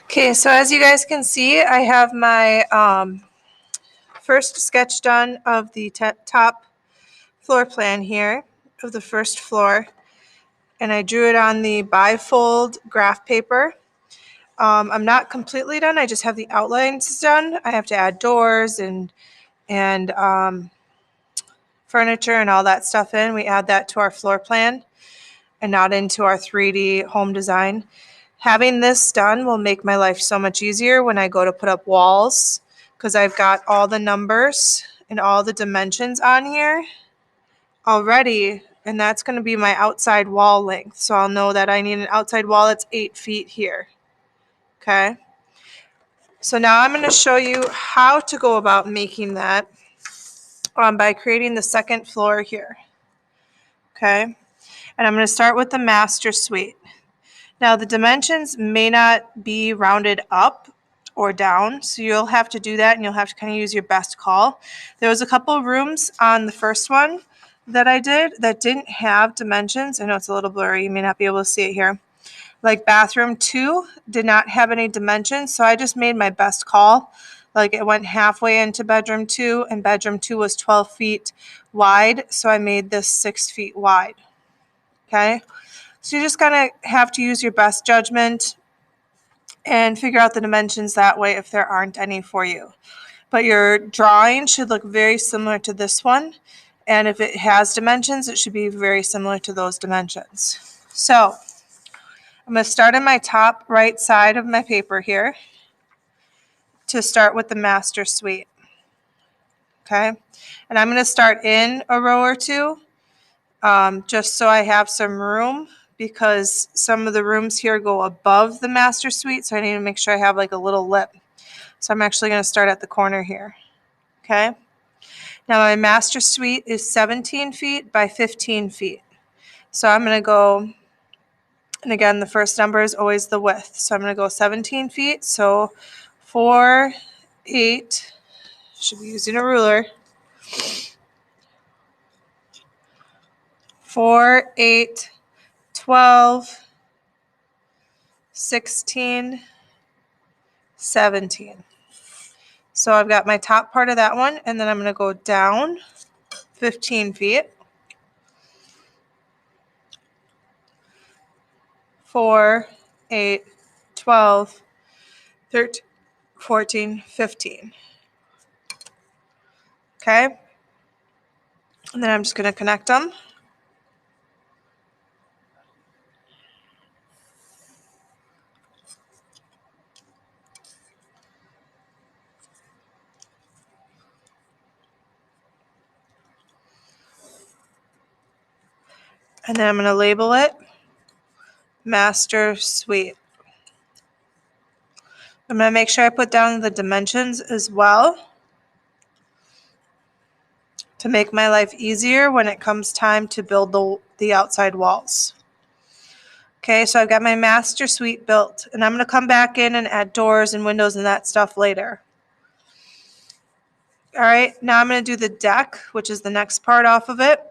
Okay, so as you guys can see, I have my first sketch done of the top floor plan here of the first floor, and I drew it on the bifold graph paper. I'm not completely done. I just have the outlines done. I have to add doors and furniture and all that stuff in. We add that to our floor plan and not into our 3D home design. Having this done will make my life so much easier when I go to put up walls, because I've got all the numbers and all the dimensions on here already, and that's going to be my outside wall length. So I'll know that I need an outside wall that's 8 feet here. Okay. So now I'm going to show you how to go about making that by creating the second floor here. Okay. And I'm going to start with the master suite. Now the dimensions may not be rounded up or down, so you'll have to do that and you'll have to kind of use your best call. There was a couple of rooms on the first one that I did that didn't have dimensions. I know it's a little blurry, you may not be able to see it here. Like bathroom 2 did not have any dimensions, so I just made my best call. Like it went halfway into bedroom 2, and bedroom 2 was 12 feet wide, so I made this 6 feet wide. Okay, so you just gotta have to use your best judgment and figure out the dimensions that way if there aren't any for you. But your drawing should look very similar to this one, and if it has dimensions, it should be very similar to those dimensions. So I'm going to start on my top right side of my paper here to start with the master suite. Okay, and I'm going to start in a row or two just so I have some room, because some of the rooms here go above the master suite, so I need to make sure I have like a little lip. So I'm actually going to start at the corner here. Okay, now my master suite is 17 feet by 15 feet. So I'm going to go, and again, the first number is always the width. So I'm going to go 17 feet. So 4, 8, should be using a ruler. 4, 8, 12, 16, 17. So I've got my top part of that one, and then I'm going to go down 15 feet. 4, 8, 12, 13, 14, 15. Okay. And then I'm just going to connect them. And then I'm going to label it Master Suite. I'm going to make sure I put down the dimensions as well to make my life easier when it comes time to build the outside walls. Okay, so I've got my master suite built, and I'm going to come back in and add doors and windows and that stuff later. All right, now I'm going to do the deck, which is the next part off of it.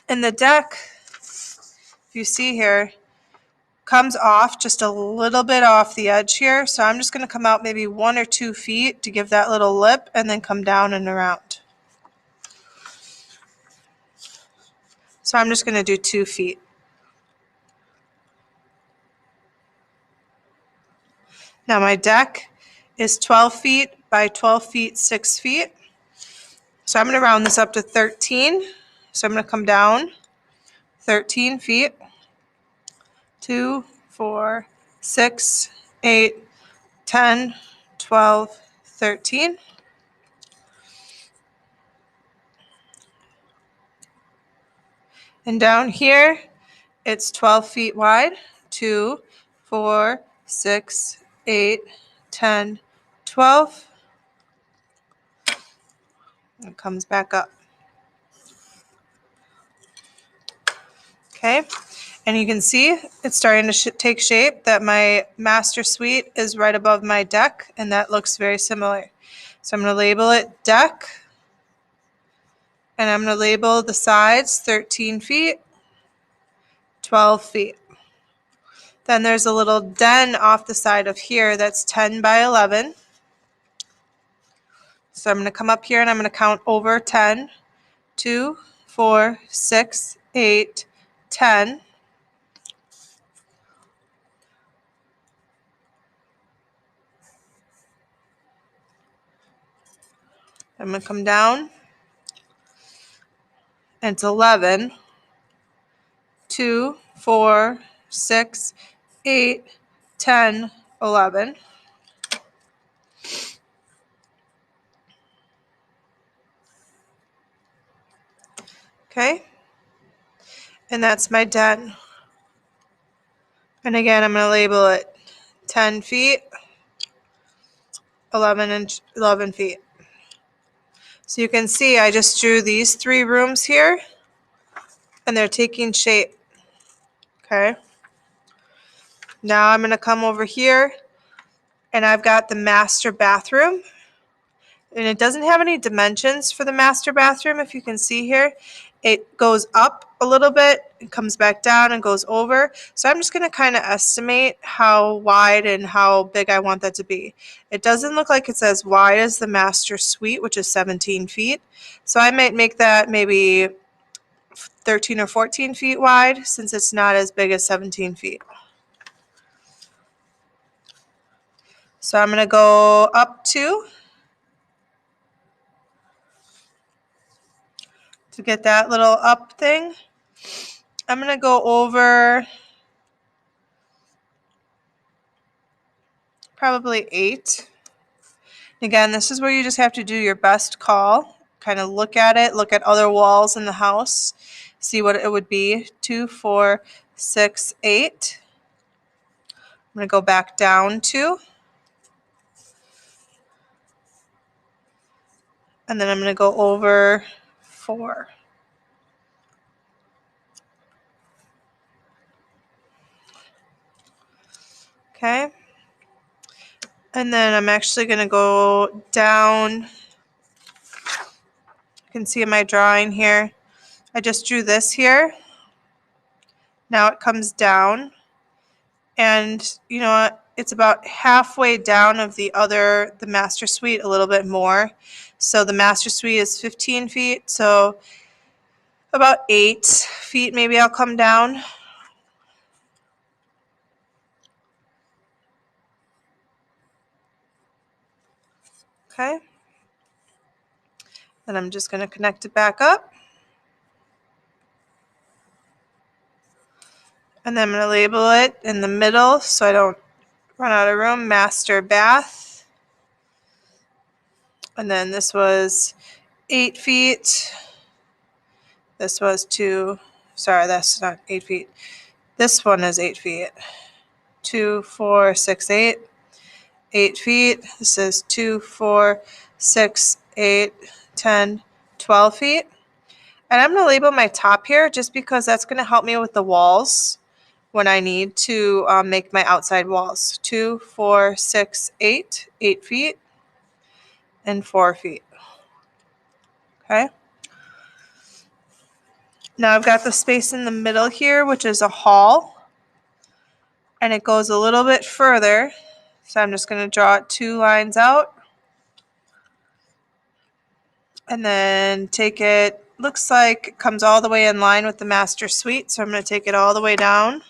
And the deck, if you see here, comes off just a little bit off the edge here. So I'm just going to come out maybe 1 or 2 feet to give that little lip, and then come down and around. So I'm just going to do 2 feet. Now my deck is 12 feet by 12 feet, 6 feet. So I'm going to round this up to 13. So I'm going to come down 13 feet. 2, 4, 6, 8, 10, 12, 13. And down here, it's 12 feet wide. 2, 4, 6, 8, 10, 12. It comes back up. Okay, and you can see it's starting to take shape, that my master suite is right above my deck, and that looks very similar. So I'm going to label it deck, and I'm going to label the sides 13 feet, 12 feet. Then there's a little den off the side of here that's 10 by 11. So I'm going to come up here and I'm going to count over 10. 2, 4, 6, 8, 10. I'm going to come down. And it's 11. 2, 4, 6, 8, 10, 11. Okay. And that's my den. And again, I'm going to label it 10 feet, 11 feet. So you can see I just drew these 3 rooms here, and they're taking shape. Okay. Now I'm going to come over here, and I've got the master bathroom. And it doesn't have any dimensions for the master bathroom, if you can see here. It goes up a little bit, it comes back down and goes over. So I'm just going to kind of estimate how wide and how big I want that to be. It doesn't look like it's as wide as the master suite, which is 17 feet. So I might make that maybe 13 or 14 feet wide, since it's not as big as 17 feet. So I'm going to go up to get that little up thing. I'm going to go over probably 8. Again, this is where you just have to do your best call. Kind of look at it, look at other walls in the house, see what it would be. 2, 4, 6, 8. I'm going to go back down 2. And then I'm going to go over 4. Okay. And then I'm actually going to go down. You can see in my drawing here, I just drew this here. Now it comes down. And you know what? It's about halfway down of the master suite, a little bit more. So the master suite is 15 feet. So about 8 feet maybe I'll come down. Okay. Then I'm just going to connect it back up. And then I'm going to label it in the middle so I don't run out of room. Master bath. And then this was 8 feet. This was 2. Sorry, that's not 8 feet. This one is 8 feet. 2, 4, 6, 8. 8 feet. This is 2, 4, 6, 8, 10, 12 feet. And I'm going to label my top here just because that's going to help me with the walls when I need to make my outside walls. 2, 4, 6, 8. 8 feet and 4 feet. Okay. Now I've got the space in the middle here, which is a hall. And it goes a little bit further. So I'm just going to draw 2 lines out. And then take it, looks like it comes all the way in line with the master suite. So I'm going to take it all the way down.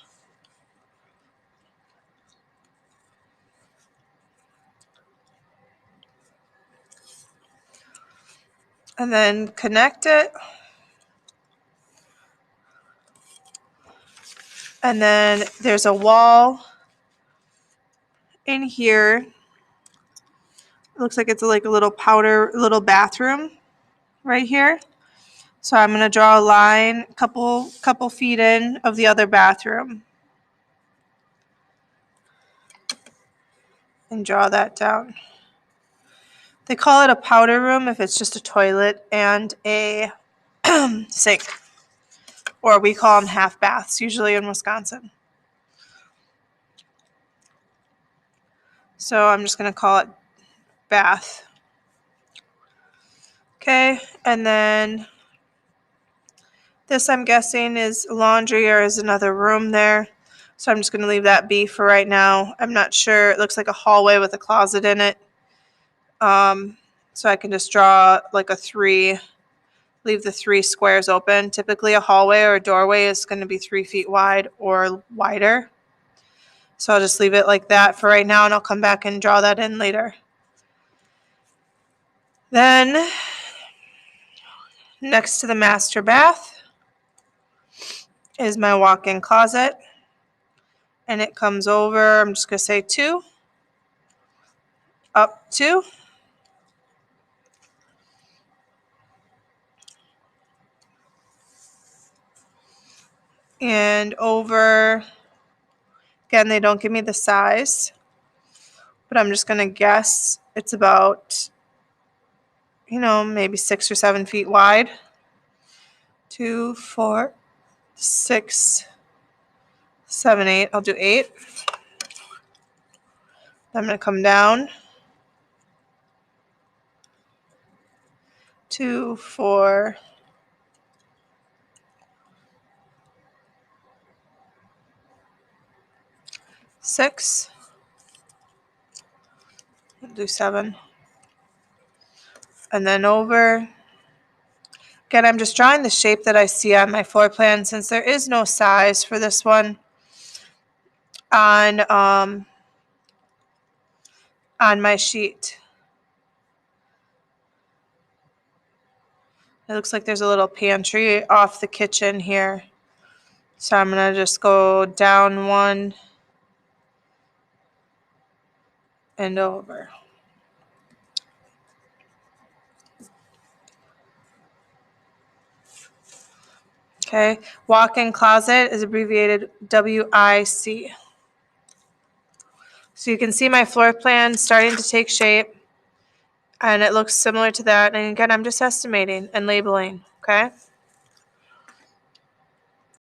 And then connect it. And then there's a wall in here. It looks like it's like a little bathroom right here. So I'm going to draw a line a couple feet in of the other bathroom. And draw that down. They call it a powder room if it's just a toilet and a sink. Or we call them half baths, usually in Wisconsin. So I'm just going to call it bath. Okay, and then this I'm guessing is laundry or is another room there. So I'm just going to leave that be for right now. I'm not sure. It looks like a hallway with a closet in it. So I can just draw like a 3, leave the 3 squares open. Typically a hallway or a doorway is going to be 3 feet wide or wider. So I'll just leave it like that for right now, and I'll come back and draw that in later. Then next to the master bath is my walk-in closet, and it comes over, I'm just going to say 2, up 2, and over. Again, they don't give me the size, but I'm just going to guess it's about, maybe 6 or 7 feet wide. 2, 4, 6, 7, 8. I'll do 8. I'm going to come down. 2, 4, 6. I'll do 7. And then over. Again, I'm just drawing the shape that I see on my floor plan since there is no size for this one on my sheet. It looks like there's a little pantry off the kitchen here. So I'm going to just go down 1 and over. Okay, walk-in closet is abbreviated WIC. So you can see my floor plan starting to take shape, and it looks similar to that. And again, I'm just estimating and labeling, okay?